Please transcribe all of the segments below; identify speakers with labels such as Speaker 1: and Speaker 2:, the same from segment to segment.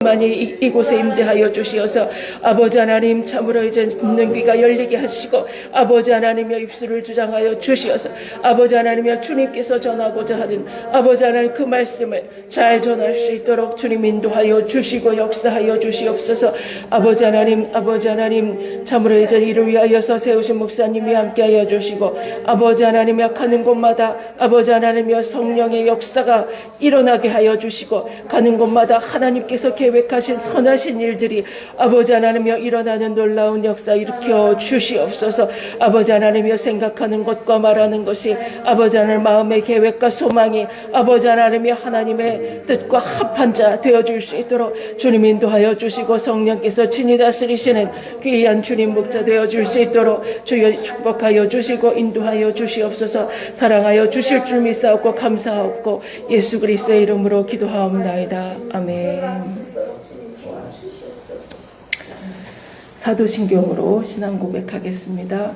Speaker 1: 많이 이곳에 임재하여 주시어서 아버지 하나님 참으로 이제 듣는 귀가 열리게 하시고 아버지 하나님여 입술을 주장하여 주시어서 아버지 하나님여 주님께서 전하고자 하는 아버지 하나님 그 말씀을 잘 전할 수 있도록 주님 인도하여 주시고 역사하여 주시옵소서. 아버지 하나님 참으로 이제 이를 위하여서 세우신 목사님이 함께하여 주시고 아버지 하나님여 가는 곳마다 아버지 하나님여 성령의 역사가 일어나게 하여 주시고 가는 곳마다 하나님께서 계획하신 선하신 일들이 아버지 하나님여 일어나는 놀라운 역사 일으켜 주시옵소서. 아버지 하나님여 생각하는 것과 말하는 것이 아버지 하나님 마음의 계획과 소망이 아버지 하나님여 하나님의 뜻과 합한 자 되어줄 수 있도록 주님 인도하여 주시고 성령께서 친히 다스리시는 귀한 주님 목자 되어줄 수 있도록 주여 축복하여 주시고 인도하여 주시옵소서. 사랑하여 주실 줄 믿사옵고 감사하옵고 예수 그리스도의 이름으로 기도하옵나이다. 아멘. 사도신경으로 신앙 고백하겠습니다.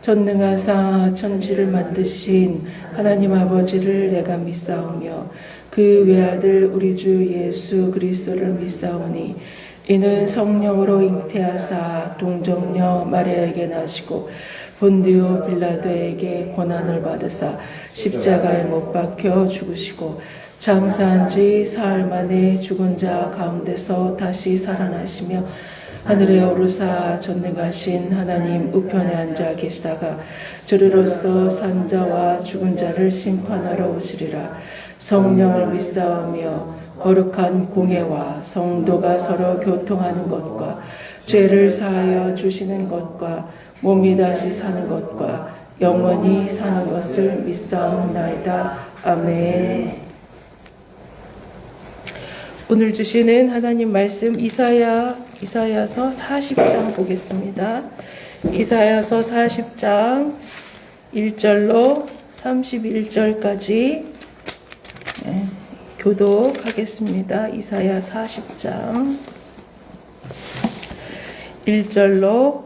Speaker 1: 전능하사 천지를 만드신 하나님 아버지를 내가 믿사오며 그 외아들 우리 주 예수 그리스도를 믿사오니 이는 성령으로 잉태하사 동정녀 마리아에게 나시고 본디오 빌라도에게 고난을 받으사 십자가에 못 박혀 죽으시고 장사한 지 사흘 만에 죽은 자 가운데서 다시 살아나시며 하늘에 오르사 전능하신 하나님 우편에 앉아 계시다가 주로서 산 자와 죽은 자를 심판하러 오시리라. 성령을 믿사오며 거룩한 공회와 성도가 서로 교통하는 것과 죄를 사하여 주시는 것과 몸이 다시 사는 것과 영원히 사는 것을 믿사옵나이다. 아멘. 오늘 주시는 하나님 말씀 이사야서 40장 보겠습니다. 이사야서 40장 1절로 31절까지 교독하겠습니다. 이사야 40장 1절로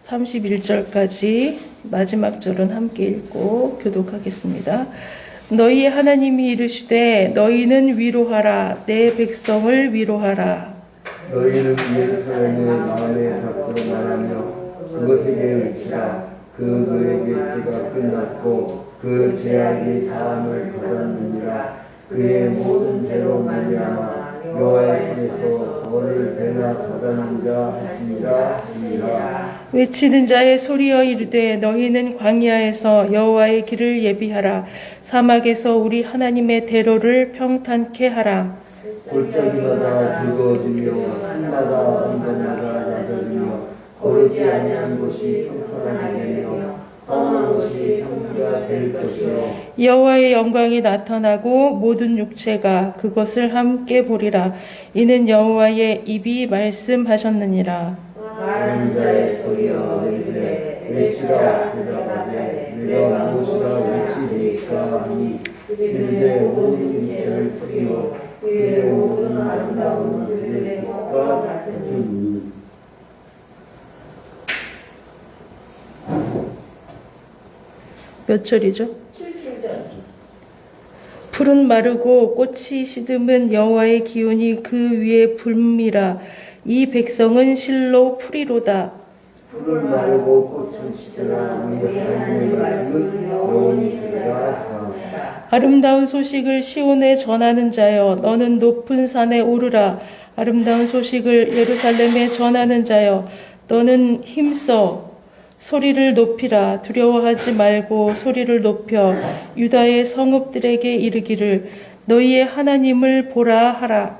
Speaker 1: 31절까지 마지막 절은 함께 읽고 교독하겠습니다. 너희의 하나님이 이르시되 너희는 위로하라 내 백성을 위로하라.
Speaker 2: 너희는 예루살렘의 마음에 밖으로 말하며 그것에게 외치라. 그 너에게 죄가 끝났고 그 죄악이 사함을 받았느니라. 그의 모든 죄로 말미암아 여호와의 손에서 벌을 배나 받았는 자 하시니라.
Speaker 1: 외치는 자의 소리여 이르되 너희는 광야에서 여호와의 길을 예비하라. 사막에서 우리 하나님의 대로를 평탄케 하라.
Speaker 2: 골짜기마다 붉어지며 산마다 언덕마다 낮아지며 거르지 아니한 곳이 평탄하게 되며 험한 곳이 평지가 될 것이요
Speaker 1: 여호와의 영광이 나타나고 모든 육체가 그것을 함께 보리라. 이는 여호와의 입이 말씀하셨느니라.
Speaker 2: 많은 자의 소리여 이르되 외치라. 대답하되 내가 무엇이라 외치리까 하니 이르되 온 육체를 풀이요 그의 모든 아름다운 그의 빛과 같으니.
Speaker 1: 몇 절이죠?
Speaker 3: 7절.
Speaker 1: 풀은 마르고 꽃이 시듬은 여호와의 기운이 그 위에 불미라. 이 백성은 실로 풀이로다.
Speaker 2: 푸른 마르고 꽃은 시들어 우리 하나님의 말씀은 영원히 있으리라.
Speaker 1: 아름다운 소식을 시온에 전하는 자여 너는 높은 산에 오르라. 아름다운 소식을 예루살렘에 전하는 자여 너는 힘써 소리를 높이라. 두려워하지 말고 소리를 높여 유다의 성읍들에게 이르기를 너희의 하나님을 보라 하라.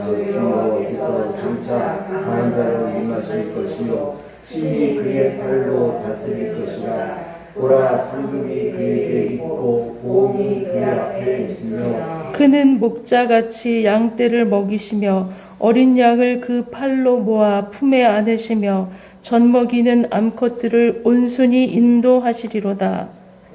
Speaker 2: 주여께서 장차 강한 자로 임하실 것이요 신이 그의 팔로 다스릴 것이라. 보라 상급이 그에게 있고 보험이 그의 앞에 있으며
Speaker 1: 그는 목자같이 양떼를 먹이시며 어린 양을 그 팔로 모아 품에 안으시며 젖먹이는 암컷들을 온순히 인도하시리로다.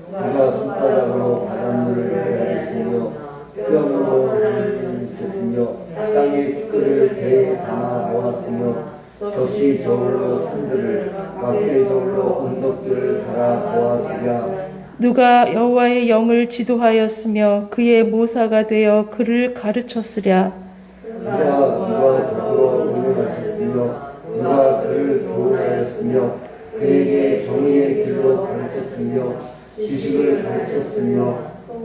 Speaker 2: 그가 손바닥으로 바닷물을 내리시며 뼈로 하늘을 쓰시며 땅의 티끌을 배에 담아 모았으며 젖이 저울로 산들을 막대 저울로 언덕들을 갈아 보아주랴.
Speaker 1: 누가 여호와의 영을 지도하였으며 그의 모사가 되어 그를 가르쳤으랴.
Speaker 2: 누가 하였으며 누가 그를 교훈하였으며 그에게 정의의 길로 가르쳤으며 지식을 가르쳤으며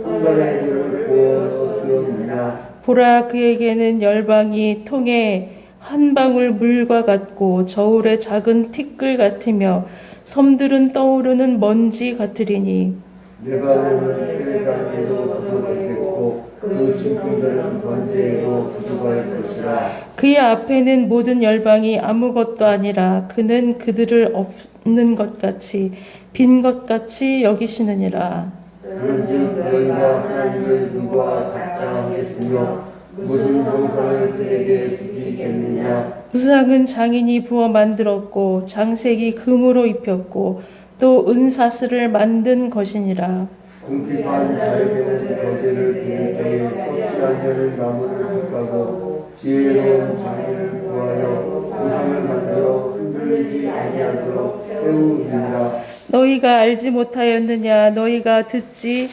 Speaker 2: 한간의 눈을 보여주었느냐.
Speaker 1: 보라, 그에게는 열방이 통에 한 방울 물과 같고 저울의 작은 티끌 같으며 섬들은 떠오르는 먼지 같으리니
Speaker 2: 레바논은 헬간에도 부족하겠고 그 짐승들은 번제에도 부족할 것이라.
Speaker 1: 그의 앞에는 모든 열방이 아무것도 아니라 그는 그들을 없는 것 같이 빈 것 같이 여기시느니라.
Speaker 2: 그런즉 너희가 하나님을 누구와 같자 하겠으며 무슨 형상을 그에게 비키겠느냐.
Speaker 1: 우상은 장인이 부어 만들었고 장색이 금으로 입혔고 또 은사슬을 만든 것이니라.
Speaker 2: 궁핍한 자에게는 거제를 드리되 섭지하는 나무를 흙하고 지혜로운 장인을 구하여 우상을 만들어 흔들리지 아니하도록 세우리라.
Speaker 1: 너희가 알지 못하였느냐? 너희가 듣지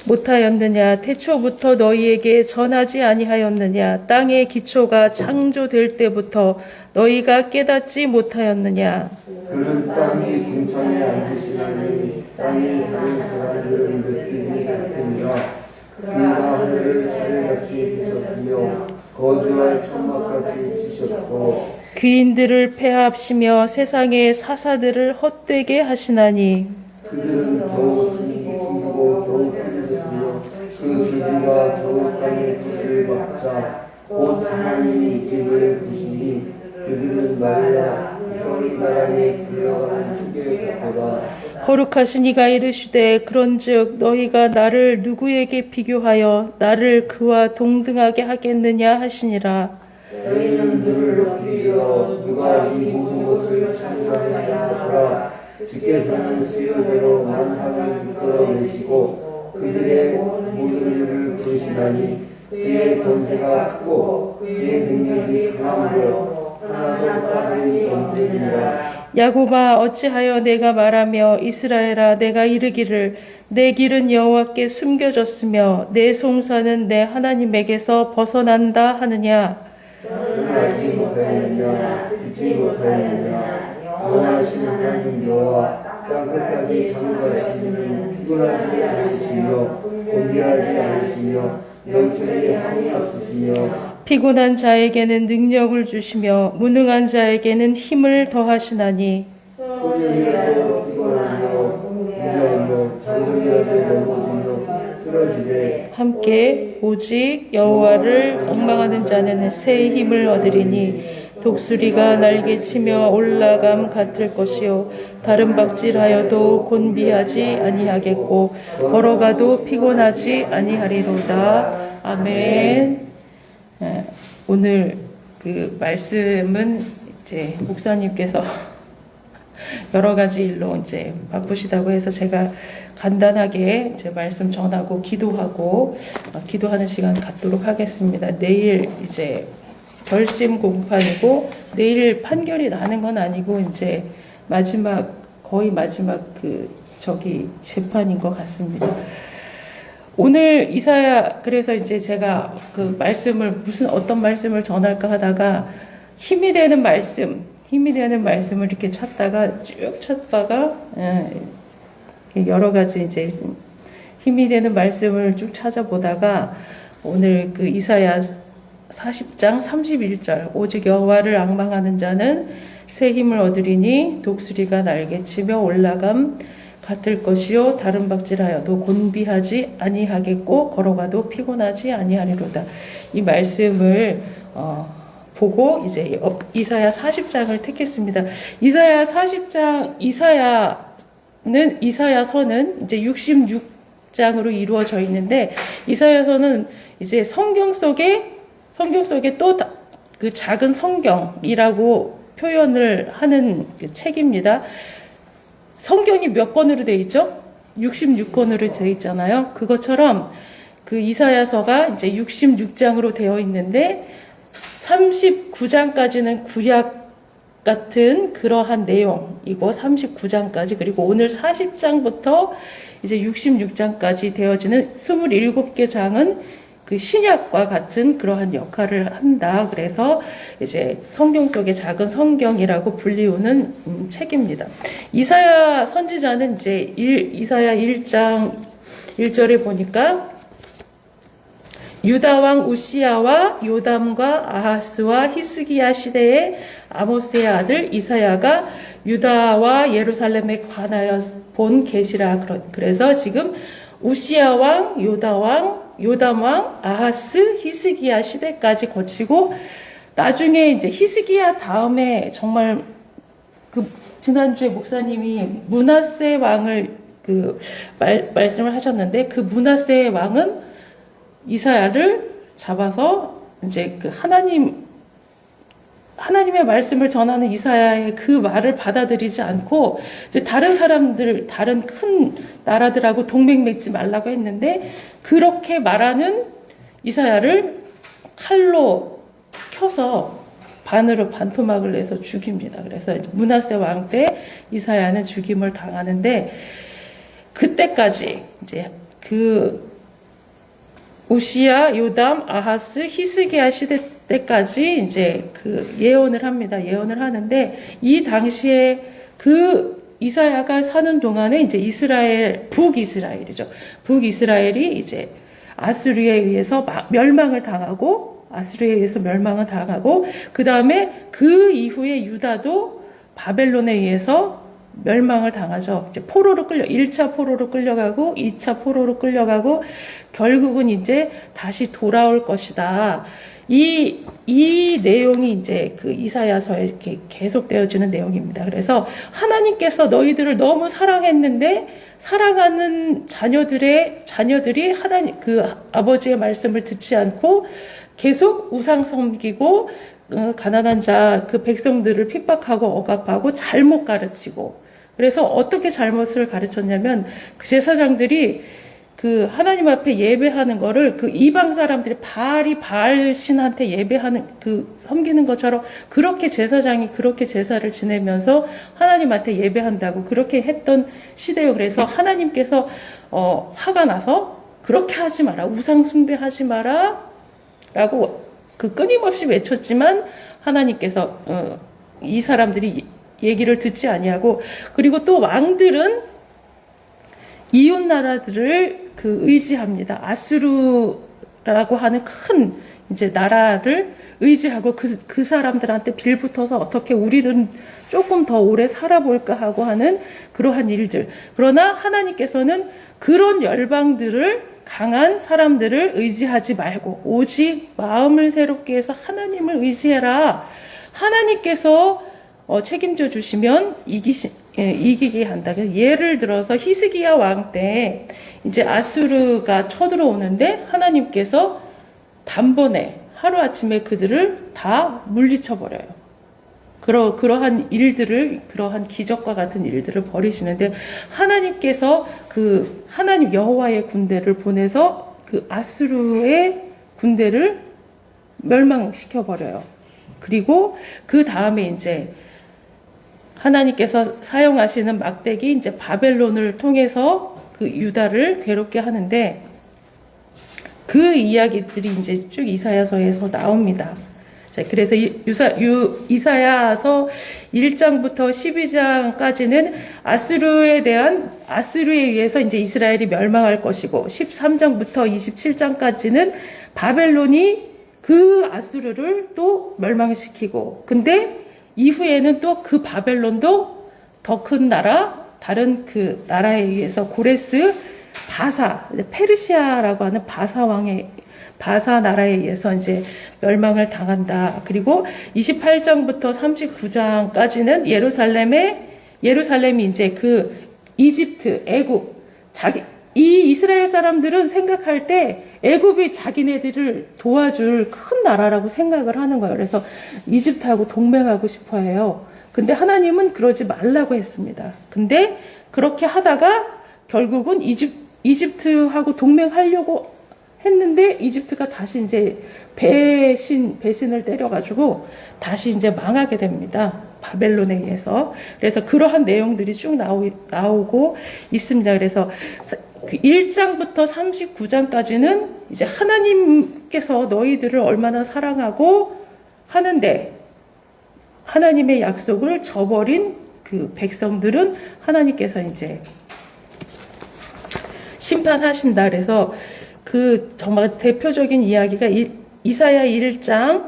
Speaker 1: 못하였느냐? 태초부터 너희에게 전하지 아니하였느냐? 땅의 기초가 창조될 때부터 너희가 깨닫지 못하였느냐?
Speaker 2: 그는 땅이 궁창에 앉으시나니 땅에 사는 사람들은 느끼니 같으니라. 그가 하늘을 자들같이 펴셨으며 거주할 천막같이 치셨고
Speaker 1: 귀인들을 폐합시며 세상의 사사들을 헛되게 하시나니
Speaker 2: 그들은 더욱 숨기고 더욱 커졌으며 그 줄기가 더욱 땅에 뿌리를 박자 곧 하나님이 입을 부시니 그들은 말라 혀이 바람에 불려가는 쭈개보다.
Speaker 1: 거룩하신 이가 이르시되 그런즉 너희가 나를 누구에게 비교하여 나를 그와 동등하게 하겠느냐 하시니라.
Speaker 2: 너희는 눈을 높이 들어 누가 이 모든 것을 창조하였느냐. 주께서는 수요대로 만상을 이끌어내시고 그들의 모든 일을 부르시나니 그의 권세가 크고 그의 능력이 강하므로 하나도 빠짐이 없느니라.
Speaker 1: 야곱아, 어찌하여 내가 말하며 이스라엘아, 내가 이르기를 내 길은 여호와께 숨겨졌으며 내 송사는 내 하나님에게서 벗어난다 하느냐.
Speaker 2: 너는 알지 못하였느냐. 듣지 못하였느냐. 원하시는 하나님 여호와 땅끝까지 장구하시는 피곤하지 않으시며 곤비하지 않으시며 영철이 한이 없으시며
Speaker 1: 피곤한 자에게는 능력을 주시며 무능한 자에게는 힘을 더하시나니
Speaker 2: 소년이라도 피곤하며 무리하며 장군이라도 넘어지며 쓰러지되
Speaker 1: 함께 오직 여호와를 엉망하는 자는 새 힘을 얻으리니 독수리가 날개치며 올라감 같을 것이요 다른 박질하여도 곤비하지 아니하겠고 걸어가도 피곤하지 아니하리로다. 아멘. 오늘 그 말씀은 이제 목사님께서 여러 가지 일로 이제 바쁘시다고 해서 제가 간단하게 이제 말씀 전하고 기도하고 기도하는 시간 갖도록 하겠습니다. 내일 이제 결심 공판이고 내일 판결이 나는 건 아니고 이제 거의 마지막 재판인 것 같습니다. 오늘 이사야, 그래서 이제 제가 그 말씀을 어떤 말씀을 전할까 하다가 힘이 되는 말씀을 이렇게 쭉 찾다가 여러 가지 이제 힘이 되는 말씀을 쭉 찾아보다가 오늘 그 이사야 40장 31절 오직 여호와를 앙망하는 자는 새 힘을 얻으리니 독수리가 날개치며 올라감 같을 것이요 다른 박질하여도 곤비하지 아니하겠고 걸어가도 피곤하지 아니하리로다. 이 말씀을 보고 이제 이사야 40장을 택했습니다. 이사야 40장 이사야서는 이제 66장으로 이루어져 있는데 이사야서는 이제 성경 속에 또 그 작은 성경이라고 표현을 하는 그 책입니다. 성경이 몇 권으로 되어 있죠? 66권으로 되어 있잖아요. 그것처럼 그 이사야서가 이제 66장으로 되어 있는데 39장까지는 구약 같은 그러한 내용이고 39장까지 그리고 오늘 40장부터 이제 66장까지 되어지는 27개 장은 그 신약과 같은 그러한 역할을 한다. 그래서 이제 성경 속의 작은 성경이라고 불리우는 책입니다. 이사야 선지자는 이제 이사야 1장 1절에 보니까 유다 왕 우시야와 요담과 아하스와 히스기야 시대에 아모스의 아들 이사야가 유다와 예루살렘에 관하여 본 계시라. 그래서 지금 우시야 왕, 요담 왕, 아하스, 히스기야 시대까지 거치고 나중에 이제 히스기야 다음에 정말 그 지난주에 목사님이 므낫세 왕을 말씀을 하셨는데 그 므낫세 왕은 이사야를 잡아서 이제 그 하나님의 말씀을 전하는 이사야의 그 말을 받아들이지 않고 이제 다른 사람들, 다른 큰 나라들하고 동맹 맺지 말라고 했는데 그렇게 말하는 이사야를 칼로 켜서 반토막을 내서 죽입니다. 그래서 므낫세 왕 때 이사야는 죽임을 당하는데 그때까지 이제 그 우시야, 요담, 아하스, 히스기야 시대 때까지 이제 그 예언을 합니다. 예언을 하는데 이 당시에 그 이사야가 사는 동안에 이제 북이스라엘이죠. 북이스라엘이 이제 아수르에 의해서 멸망을 당하고 그 다음에 그 이후에 유다도 바벨론에 의해서 멸망을 당하죠. 이제 1차 포로로 끌려가고 2차 포로로 끌려가고 결국은 이제 다시 돌아올 것이다. 이 내용이 이제 그 이사야서에 이렇게 계속되어지는 내용입니다. 그래서 하나님께서 너희들을 너무 사랑했는데 사랑하는 자녀들이 하나님 그 아버지의 말씀을 듣지 않고 계속 우상 섬기고 가난한 자 그 백성들을 핍박하고 억압하고 잘못 가르치고 그래서 어떻게 잘못을 가르쳤냐면 그 제사장들이 그 하나님 앞에 예배하는 거를 그 이방 사람들이 바알 신한테 예배하는 그 섬기는 것처럼 그렇게 제사장이 그렇게 제사를 지내면서 하나님한테 예배한다고 그렇게 했던 시대요. 그래서 하나님께서 화가 나서 그렇게 하지 마라, 우상 숭배하지 마라라고 그 끊임없이 외쳤지만 하나님께서 이 사람들이 얘기를 듣지 아니하고 그리고 또 왕들은 이웃 나라들을 그 의지합니다. 아수르라고 하는 큰 이제 나라를 의지하고 그 사람들한테 빌붙어서 어떻게 우리는 조금 더 오래 살아볼까 하고 하는 그러한 일들. 그러나 하나님께서는 그런 열방들을 강한 사람들을 의지하지 말고 오직 마음을 새롭게 해서 하나님을 의지해라. 하나님께서 책임져 주시면 이기게 한다. 예를 들어서 히스기야 왕 때 이제 아수르가 쳐들어오는데 하나님께서 단번에 하루아침에 그들을 다 물리쳐 버려요. 그러한 일들을 그러한 기적과 같은 일들을 벌이시는데 하나님께서 그 하나님 여호와의 군대를 보내서 그 아수르의 군대를 멸망시켜 버려요. 그리고 그 다음에 이제 하나님께서 사용하시는 막대기 이제 바벨론을 통해서 그 유다를 괴롭게 하는데 그 이야기들이 이제 쭉 이사야서에서 나옵니다. 자, 그래서 이사야서 1장부터 12장까지는 아수르에 의해서 이제 이스라엘이 멸망할 것이고 13장부터 27장까지는 바벨론이 그 아수르를 또 멸망시키고 근데 이후에는 또 그 바벨론도 더 큰 나라, 다른 그 나라에 의해서 고레스, 페르시아라고 하는 바사 나라에 의해서 이제 멸망을 당한다. 그리고 28장부터 39장까지는 예루살렘이 이제 그 이집트, 애굽, 이 이스라엘 사람들은 생각할 때 애굽이 자기네들을 도와줄 큰 나라라고 생각을 하는 거예요. 그래서 이집트하고 동맹하고 싶어 해요. 근데 하나님은 그러지 말라고 했습니다. 근데 그렇게 하다가 결국은 이집트하고 동맹하려고 했는데 이집트가 다시 이제 배신을 때려가지고 다시 이제 망하게 됩니다. 바벨론에 의해서. 그래서 그러한 내용들이 쭉 나오고 있습니다. 그래서 그 1장부터 39장까지는 이제 하나님께서 너희들을 얼마나 사랑하고 하는데 하나님의 약속을 저버린 그 백성들은 하나님께서 이제 심판하신다. 그래서 그 정말 대표적인 이야기가 이사야 1장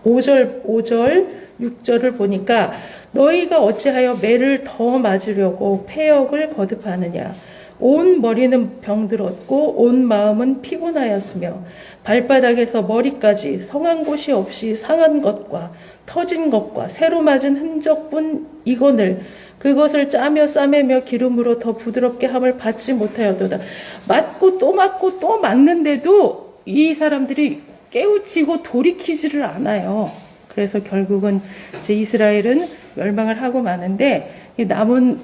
Speaker 1: 5절, 6절을 보니까 너희가 어찌하여 매를 더 맞으려고 폐역을 거듭하느냐. 온 머리는 병들었고 온 마음은 피곤하였으며 발바닥에서 머리까지 성한 곳이 없이 상한 것과 터진 것과 새로 맞은 흔적뿐 이거늘 그것을 짜며 싸매며 기름으로 더 부드럽게 함을 받지 못하여도다. 맞고 또 맞는데도 이 사람들이 깨우치고 돌이키지를 않아요. 그래서 결국은 이제 이스라엘은 멸망을 하고 마는데 남은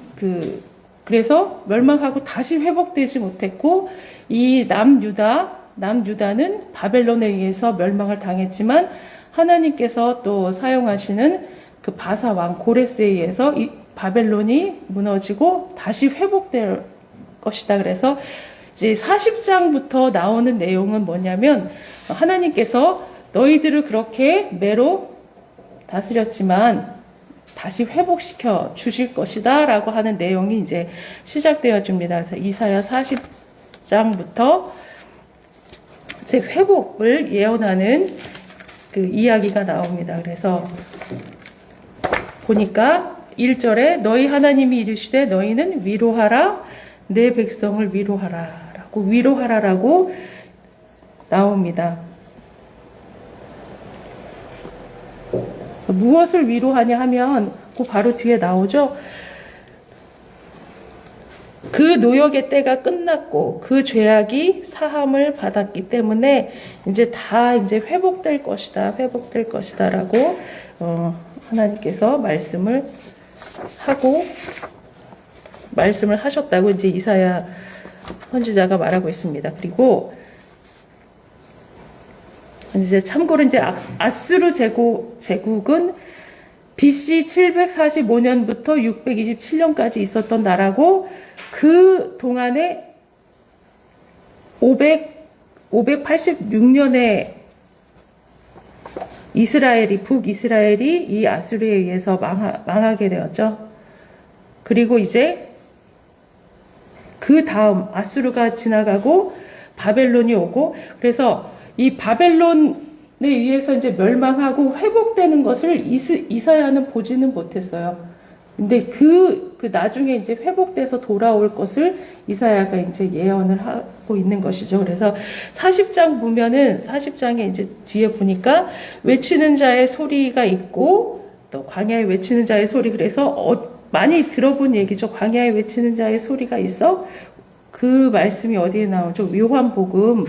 Speaker 1: 그래서 멸망하고 다시 회복되지 못했고 이 남유다는 바벨론에 의해서 멸망을 당했지만 하나님께서 또 사용하시는 그 바사 왕 고레스에 의해서 이 바벨론이 무너지고 다시 회복될 것이다. 그래서 이제 40장부터 나오는 내용은 뭐냐면 하나님께서 너희들을 그렇게 매로 다스렸지만 다시 회복시켜 주실 것이다 라고 하는 내용이 이제 시작되어 줍니다. 그래서 이사야 40장부터 이제 회복을 예언하는 그 이야기가 나옵니다. 그래서 보니까 1절에 너희 하나님이 이르시되 너희는 위로하라 내 백성을 위로하라라고 나옵니다. 무엇을 위로하냐 하면 그 바로 뒤에 나오죠. 그 노역의 때가 끝났고 그 죄악이 사함을 받았기 때문에 이제 다 이제 회복될 것이다라고 하나님께서 말씀을 하셨다고 이제 이사야 선지자가 말하고 있습니다. 그리고 이제 참고로 이제 아수르 제국은 BC 745년부터 627년까지 있었던 나라고 그 동안에 586년에 북이스라엘이 이 아수르에 의해서 망하게 되었죠. 그리고 이제 그 다음 아수르가 지나가고 바벨론이 오고 그래서 이 바벨론에 의해서 이제 멸망하고 회복되는 것을 이사야는 보지는 못했어요. 근데 그 나중에 이제 회복돼서 돌아올 것을 이사야가 이제 예언을 하고 있는 것이죠. 그래서 40장 보면은 40장에 이제 뒤에 보니까 외치는 자의 소리가 있고 또 광야에 외치는 자의 소리 그래서 많이 들어본 얘기죠. 광야에 외치는 자의 소리가 있어. 그 말씀이 어디에 나오죠? 요한복음에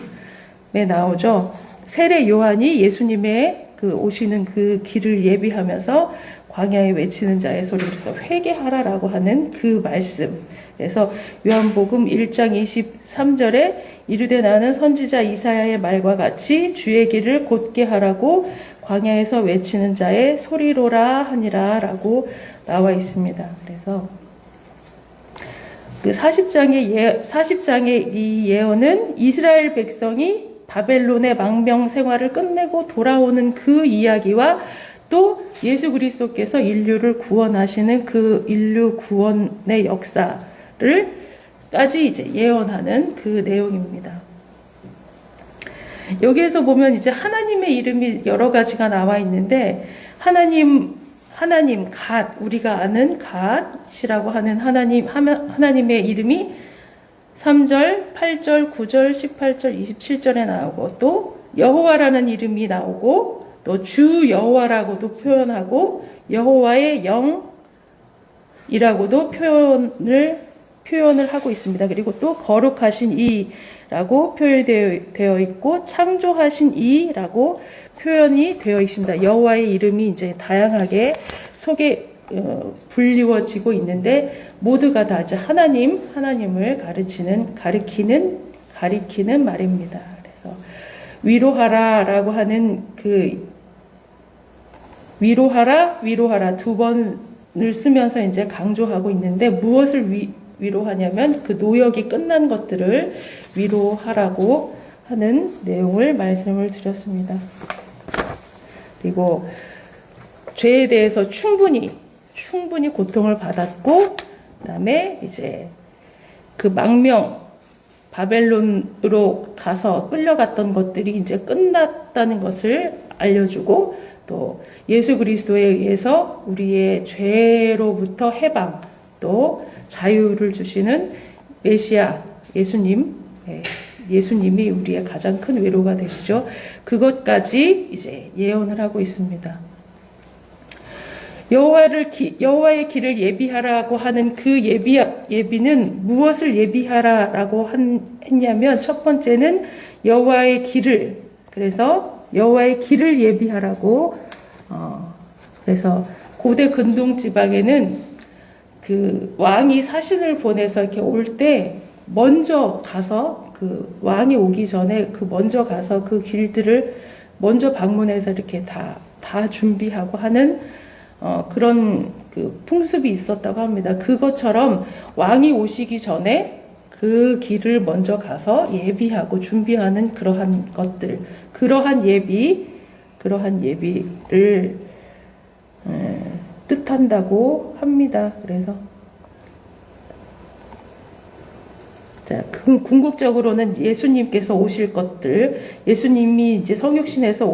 Speaker 1: 나오죠. 세례 요한이 예수님의 그 오시는 그 길을 예비하면서 광야에 외치는 자의 소리 그래서 회개하라라고 하는 그 말씀. 그래서 요한복음 1장 23절에 이르되 나는 선지자 이사야의 말과 같이 주의 길을 곧게 하라고 광야에서 외치는 자의 소리로라 하니라라고 나와 있습니다. 그래서 그 40장의 이 예언은 이스라엘 백성이 바벨론의 망명 생활을 끝내고 돌아오는 그 이야기와 또 예수 그리스도께서 인류를 구원하시는 그 인류 구원의 역사를 까지 이제 예언하는 그 내용입니다. 여기에서 보면 이제 하나님의 이름이 여러 가지가 나와 있는데 하나님 갓 우리가 아는 갓이라고 하는 하나님의 이름이 3절, 8절, 9절, 18절, 27절에 나오고 또 여호와라는 이름이 나오고 또 주 여호와라고도 표현하고 여호와의 영이라고도 표현을 하고 있습니다. 그리고 또 거룩하신 이라고 표현되어 있고 창조하신 이라고 표현이 되어 있습니다. 여호와의 이름이 이제 다양하게 불리워지고 있는데 모두가 다 이제 하나님을 가리키는 가리키는 말입니다. 그래서 위로하라라고 하는 그 위로하라 두 번을 쓰면서 이제 강조하고 있는데 무엇을 위로하냐면 그 노역이 끝난 것들을 위로하라고 하는 내용을 말씀을 드렸습니다. 그리고 죄에 대해서 충분히 고통을 받았고, 그다음에 이제 그 망명 바벨론으로 가서 끌려갔던 것들이 이제 끝났다는 것을 알려주고, 또 예수 그리스도에 의해서 우리의 죄로부터 해방, 또 자유를 주시는 메시아 예수님이 우리의 가장 큰 위로가 되시죠. 그것까지 이제 예언을 하고 있습니다. 여호와의 길을 예비하라고 하는 그 예비는 무엇을 예비하라라고 했냐면, 첫 번째는 여호와의 길을, 그래서 여호와의 길을 예비하라고, 그래서 고대 근동 지방에는 그 왕이 사신을 보내서 이렇게 올 때 먼저 가서, 그 왕이 오기 전에 그 먼저 가서 그 길들을 먼저 방문해서 이렇게 다 준비하고 하는 그런 그 풍습이 있었다고 합니다. 그것처럼 왕이 오시기 전에 그 길을 먼저 가서 예비하고 준비하는 그러한 것들, 그러한 예비를 뜻한다고 합니다. 그래서 자, 궁극적으로는 예수님께서 오실 것들, 예수님이 이제 성육신에서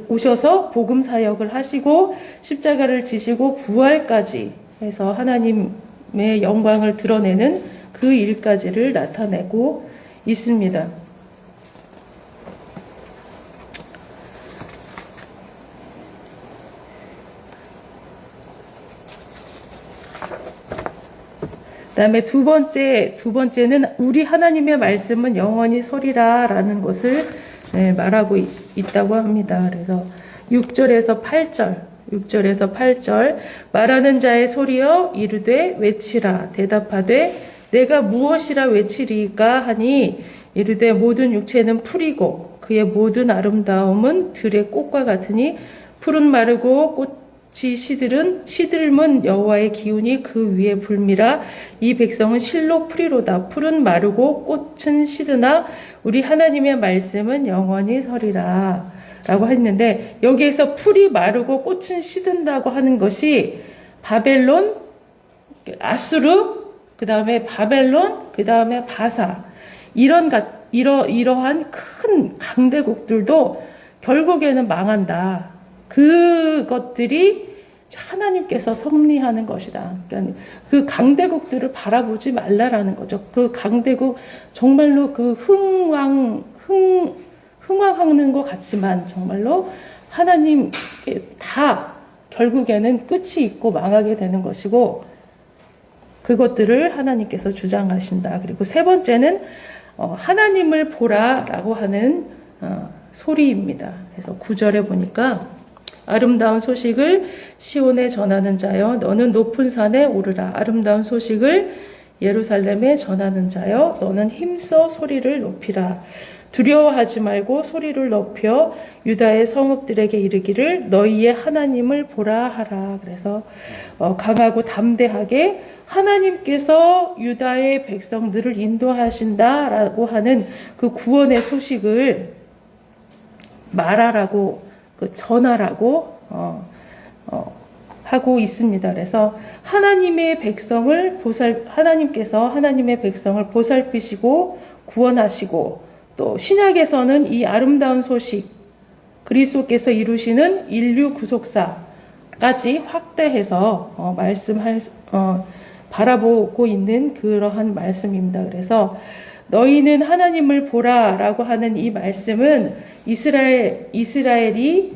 Speaker 1: 오셔서 복음 사역을 하시고 십자가를 지시고 부활까지 해서 하나님의 영광을 드러내는 그 일까지를 나타내고 있습니다. 그다음에 두 번째는 우리 하나님의 말씀은 영원히 서리라라는 것을 말하고 있다고 합니다. 그래서 6절에서 8절 말하는 자의 소리여 이르되 외치라 대답하되 내가 무엇이라 외치리까 하니 이르되 모든 육체는 풀이고 그의 모든 아름다움은 들의 꽃과 같으니 풀은 마르고 꽃이 시들면 여호와의 기운이 그 위에 불미라. 이 백성은 실로 풀이로다. 풀은 마르고 꽃은 시드나 우리 하나님의 말씀은 영원히 서리라 라고 했는데, 여기에서 풀이 마르고 꽃은 시든다고 하는 것이 바벨론, 아수르, 그 다음에 바벨론, 그 다음에 바사, 이러한 큰 강대국들도 결국에는 망한다. 그것들이 하나님께서 섭리하는 것이다. 그러니까 그 강대국들을 바라보지 말라라는 거죠. 그 강대국 정말로 그 흥왕하는 것 같지만 정말로 하나님 다 결국에는 끝이 있고 망하게 되는 것이고, 그것들을 하나님께서 주장하신다. 그리고 세 번째는 하나님을 보라라고 하는 소리입니다. 그래서 9절에 보니까 아름다운 소식을 시온에 전하는 자여 너는 높은 산에 오르라. 아름다운 소식을 예루살렘에 전하는 자여 너는 힘써 소리를 높이라. 두려워하지 말고 소리를 높여 유다의 성읍들에게 이르기를 너희의 하나님을 보라 하라. 그래서 강하고 담대하게 하나님께서 유다의 백성들을 인도하신다라고 하는 그 구원의 소식을 말하라고, 전하라고 하고 있습니다. 그래서 하나님께서 하나님의 백성을 보살피시고 구원하시고, 또 신약에서는 이 아름다운 소식, 그리스도께서 이루시는 인류 구속사까지 확대해서 바라보고 있는 그러한 말씀입니다. 그래서 너희는 하나님을 보라라고 하는 이 말씀은 이스라엘이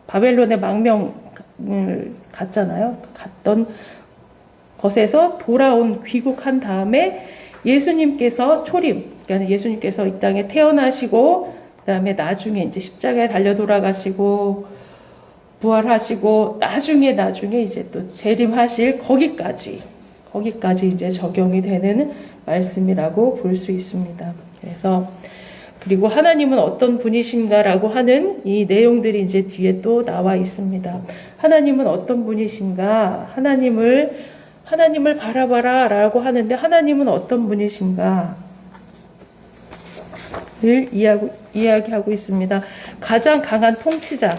Speaker 1: 바벨론의 망명을 갔잖아요. 갔던 것에서 돌아온 귀국한 다음에 예수님께서 그러니까 예수님께서 이 땅에 태어나시고, 그 다음에 나중에 이제 십자가에 달려 돌아가시고, 부활하시고, 나중에 이제 또 재림하실 거기까지 이제 적용이 되는 말씀이라고 볼 수 있습니다. 그래서 그리고 하나님은 어떤 분이신가라고 하는 이 내용들이 이제 뒤에 또 나와 있습니다. 하나님은 어떤 분이신가? 하나님을 바라봐라 라고 하는데 하나님은 어떤 분이신가? 를 이야기하고 있습니다. 가장 강한 통치자.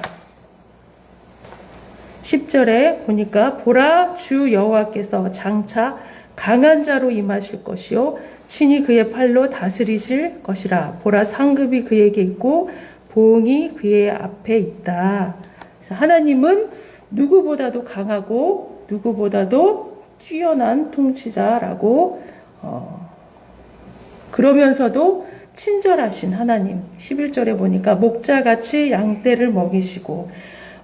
Speaker 1: 10절에 보니까 보라 주 여호와께서 장차 강한 자로 임하실 것이요 친히 그의 팔로 다스리실 것이라. 보라 상급이 그에게 있고 보응이 그의 앞에 있다. 그래서 하나님은 누구보다도 강하고 누구보다도 뛰어난 통치자라고 그러면서도 친절하신 하나님. 11절에 보니까 목자같이 양떼를 먹이시고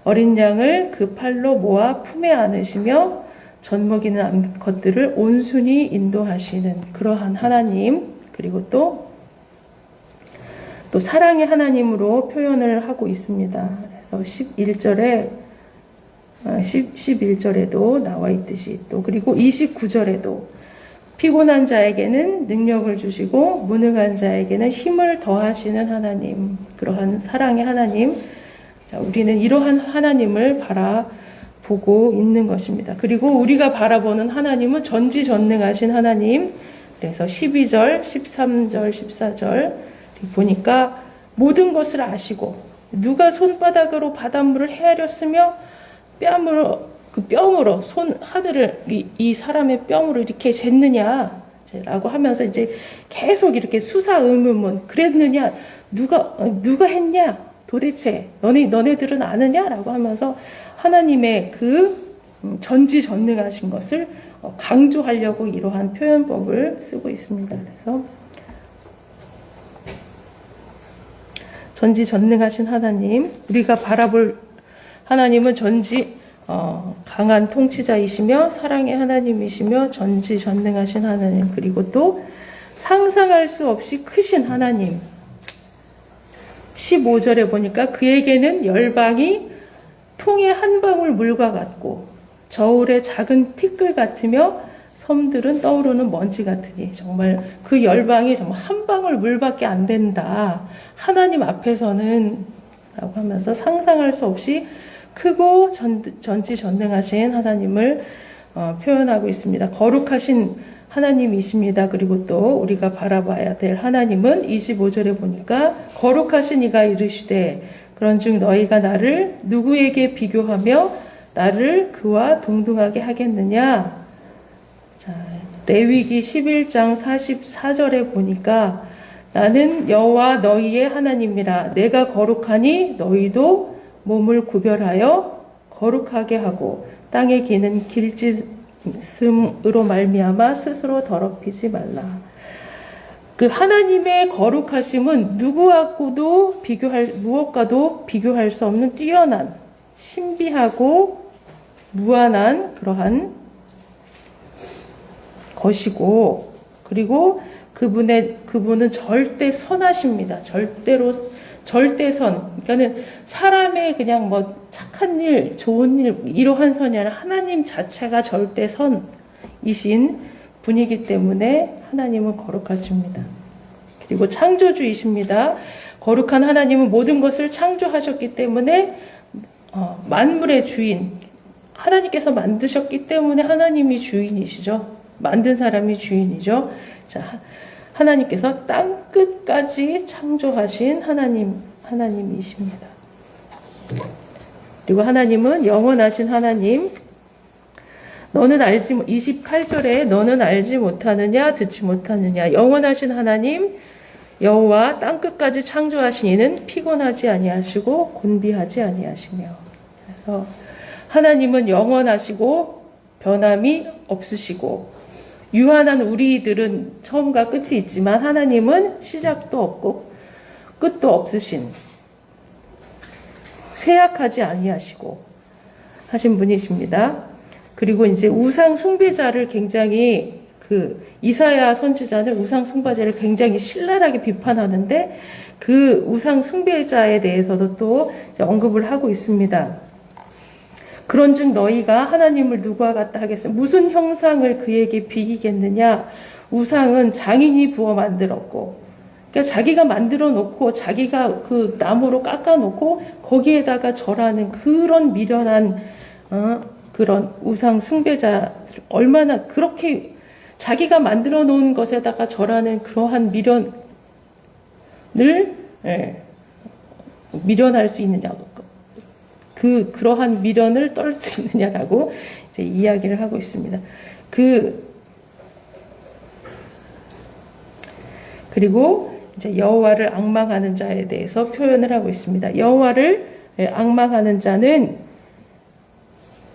Speaker 1: 어린 양을 그 팔로 모아 품에 안으시며 젖먹이는 것들을 온순히 인도하시는 그러한 하나님. 그리고 또 사랑의 하나님으로 표현을 하고 있습니다. 그래서 11절에도 나와 있듯이 또 그리고 29절에도 피곤한 자에게는 능력을 주시고 무능한 자에게는 힘을 더하시는 하나님. 그러한 사랑의 하나님. 자, 우리는 이러한 하나님을 바라보고 있는 것입니다. 그리고 우리가 바라보는 하나님은 전지전능하신 하나님. 그래서 12절, 13절, 14절 보니까 모든 것을 아시고 누가 손바닥으로 바닷물을 헤아렸으며 뺨으로 하늘을 이 사람의 뺨으로 이렇게 쟀느냐 라고 하면서 이제 계속 이렇게 수사 의문문 그랬느냐 누가 했냐 도대체 너네들은 아느냐라고 하면서 하나님의 그 전지전능하신 것을 강조하려고 이러한 표현법을 쓰고 있습니다. 그래서 전지전능하신 하나님, 우리가 바라볼 하나님은 강한 통치자이시며 사랑의 하나님이시며 전지전능하신 하나님, 그리고 또 상상할 수 없이 크신 하나님. 15절에 보니까 그에게는 열방이 통의 한 방울 물과 같고 저울의 작은 티끌 같으며 섬들은 떠오르는 먼지 같으니. 정말 그 열방이 정말 한 방울 물밖에 안 된다. 하나님 앞에서는 라고 하면서 상상할 수 없이 크고 전지전능하신 하나님을 표현하고 있습니다. 거룩하신 하나님이십니다. 그리고 또 우리가 바라봐야 될 하나님은 25절에 보니까 거룩하신 이가 이르시되 그런즉 너희가 나를 누구에게 비교하며 나를 그와 동등하게 하겠느냐. 자, 레위기 11장 44절에 보니까 나는 여호와 너희의 하나님이라 내가 거룩하니 너희도 몸을 구별하여 거룩하게 하고 땅에 기는 길짐으로 말미암아 스스로 더럽히지 말라. 그 하나님의 거룩하심은 무엇과도 비교할 수 없는 뛰어난 신비하고 무한한 그러한 것이고, 그리고 그분은 절대 선하십니다. 절대선. 그러니까는 사람의 그냥 뭐 착한 일, 좋은 일, 이러한 선이 아니라 하나님 자체가 절대선이신 분이기 때문에 하나님은 거룩하십니다. 그리고 창조주이십니다. 거룩한 하나님은 모든 것을 창조하셨기 때문에 만물의 주인, 하나님께서 만드셨기 때문에 하나님이 주인이시죠. 만든 사람이 주인이죠. 자, 하나님께서 땅 끝까지 창조하신 하나님이십니다. 그리고 하나님은 영원하신 하나님. 28절에 너는 알지 못하느냐 듣지 못하느냐. 영원하신 하나님 여호와 땅 끝까지 창조하신 이는 피곤하지 아니하시고 곤비하지 아니하시며. 그래서 하나님은 영원하시고 변함이 없으시고, 유한한 우리들은 처음과 끝이 있지만 하나님은 시작도 없고 끝도 없으신, 쇠약하지 아니하시고 하신 분이십니다. 그리고 이제 우상 숭배자를 굉장히 이사야 선지자는 우상 숭배자를 굉장히 신랄하게 비판하는데 그 우상 숭배자에 대해서도 또 언급을 하고 있습니다. 그런즉 너희가 하나님을 누구와 같다 하겠으며 무슨 형상을 그에게 비기겠느냐. 우상은 장인이 부어 만들었고, 그러니까 자기가 만들어 놓고 자기가 그 나무로 깎아 놓고 거기에다가 절하는 그런 미련한 그런 우상 숭배자, 얼마나 그렇게 자기가 만들어 놓은 것에다가 절하는 그러한 미련을 미련할 수 있느냐고, 그러한 미련을 떨 수 있느냐라고 이제 이야기를 하고 있습니다. 그리고 이제 여호와를 앙망하는 자에 대해서 표현을 하고 있습니다. 여호와를 앙망하는 자는,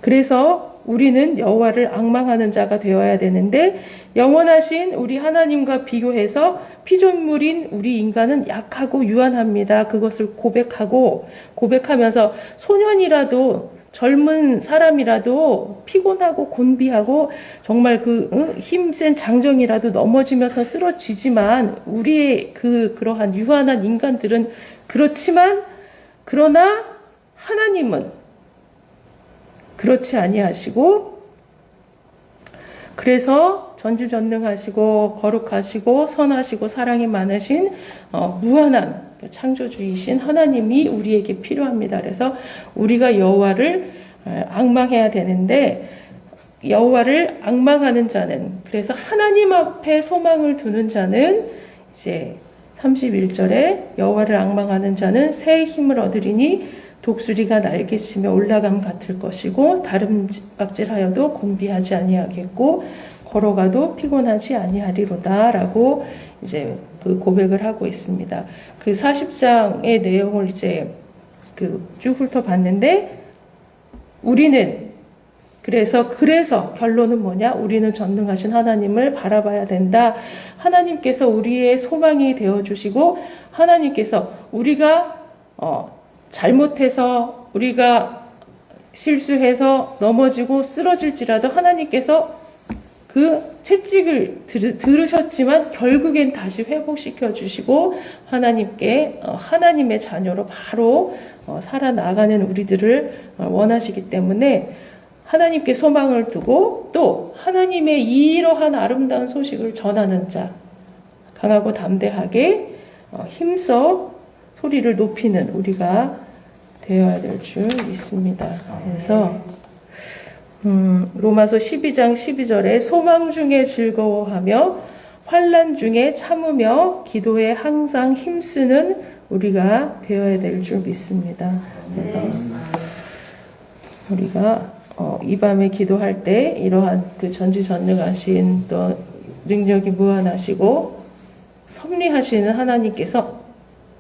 Speaker 1: 그래서 우리는 여호와를 앙망하는 자가 되어야 되는데, 영원하신 우리 하나님과 비교해서 피조물인 우리 인간은 약하고 유한합니다. 그것을 고백하면서 소년이라도, 젊은 사람이라도 피곤하고 곤비하고 정말 힘센 장정이라도 넘어지면서 쓰러지지만, 우리의 그러한 유한한 인간들은 그렇지만, 그러나 하나님은 그렇지 아니하시고, 그래서 전지전능하시고 거룩하시고 선하시고 사랑이 많으신 무한한 창조주이신 하나님이 우리에게 필요합니다. 그래서 우리가 여호와를 앙망해야 되는데, 여호와를 앙망하는 자는, 그래서 하나님 앞에 소망을 두는 자는, 이제 31절에 여호와를 앙망하는 자는 새 힘을 얻으리니 독수리가 날개치며 올라감 같을 것이고 다름박질하여도 곤비하지 아니하겠고 걸어가도 피곤하지 아니하리로다라고 이제 그 고백을 하고 있습니다. 그 40장의 내용을 이제 쭉 훑어봤는데, 우리는 그래서 결론은 뭐냐? 우리는 전능하신 하나님을 바라봐야 된다. 하나님께서 우리의 소망이 되어 주시고, 하나님께서 우리가 잘못해서, 우리가 실수해서 넘어지고 쓰러질지라도 하나님께서 그 채찍을 들으셨지만 결국엔 다시 회복시켜 주시고 하나님의 자녀로 바로 살아나가는 우리들을 원하시기 때문에, 하나님께 소망을 두고 또 하나님의 이러한 아름다운 소식을 전하는 자, 강하고 담대하게 힘써 소리를 높이는 우리가 되어야 될 줄 믿습니다. 그래서 로마서 12장 12절에 소망 중에 즐거워하며 환난 중에 참으며 기도에 항상 힘쓰는 우리가 되어야 될 줄 믿습니다. 그래서 우리가 이 밤에 기도할 때 이러한 그 전지전능하신 또 능력이 무한하시고 섭리하시는 하나님께서